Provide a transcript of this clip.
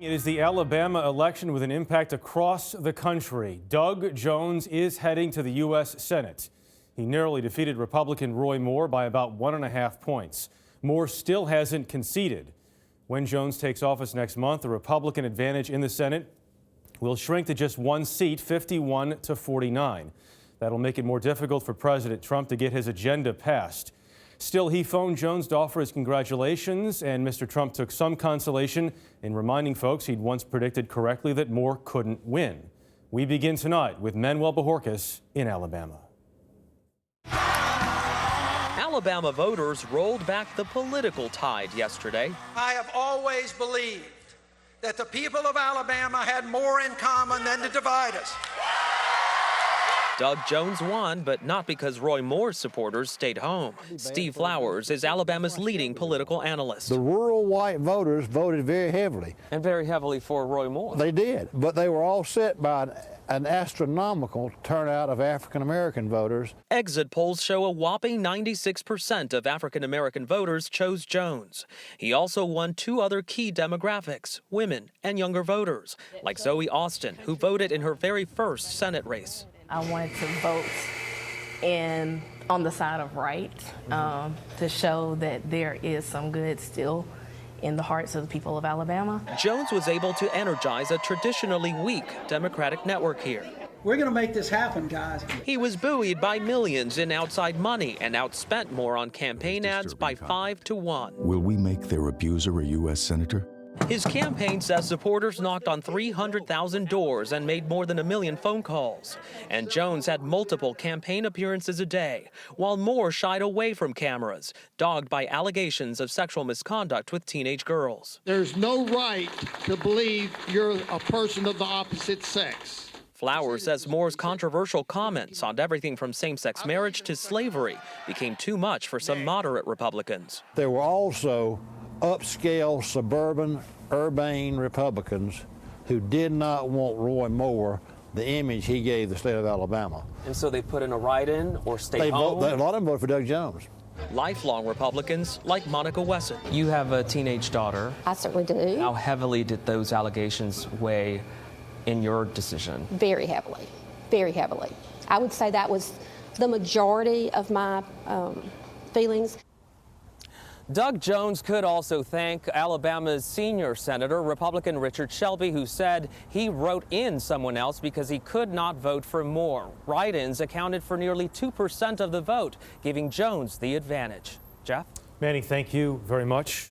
It is the Alabama election with an impact across the country. Doug Jones is heading to the U.S. Senate. He narrowly defeated Republican Roy Moore by about 1.5 points. Moore still hasn't conceded. When Jones takes office next month, the Republican advantage in the Senate will shrink to just one seat, 51 to 49. That'll make it more difficult for President Trump to get his agenda passed. Still, he phoned Jones to offer his congratulations, and Mr. Trump took some consolation in reminding folks he'd once predicted correctly that Moore couldn't win. We begin tonight with Manuel Bojorquez in Alabama. Alabama voters rolled back the political tide yesterday. I have always believed that the people of Alabama had more in common than to divide us. Doug Jones won, but not because Roy Moore's supporters stayed home. Steve Flowers is Alabama's leading political analyst. The rural white voters voted very heavily. And very heavily for Roy Moore. They did, but they were offset by an astronomical turnout of African-American voters. Exit polls show a whopping 96% of African-American voters chose Jones. He also won two other key demographics, women and younger voters, like Zoe Austin, who voted in her very first Senate race. I wanted to vote on the side of right to show that there is some good still in the hearts of the people of Alabama. Jones was able to energize a traditionally weak Democratic network here. We're going to make this happen, guys. He was buoyed by millions in outside money and outspent Moore on campaign ads by 5 to 1. Will we make their abuser a U.S. Senator? His campaign says supporters knocked on 300,000 doors and made more than 1 million phone calls. And Jones had multiple campaign appearances a day, while Moore shied away from cameras, dogged by allegations of sexual misconduct with teenage girls. There's no right to believe you're a person of the opposite sex. Flowers says Moore's controversial comments on everything from same-sex marriage to slavery became too much for some moderate Republicans. There were also upscale, suburban, urbane Republicans who did not want Roy Moore the image he gave the state of Alabama. And so they put in a write-in or stay home? A lot of them voted for Doug Jones. Lifelong Republicans like Monica Wesson. You have a teenage daughter. I certainly do. How heavily did those allegations weigh in your decision? Very heavily, very heavily. I would say that was the majority of my feelings. Doug Jones could also thank Alabama's senior senator, Republican Richard Shelby, who said he wrote in someone else because he could not vote for Moore. Write-ins accounted for nearly 2% of the vote, giving Jones the advantage. Jeff? Manny, thank you very much.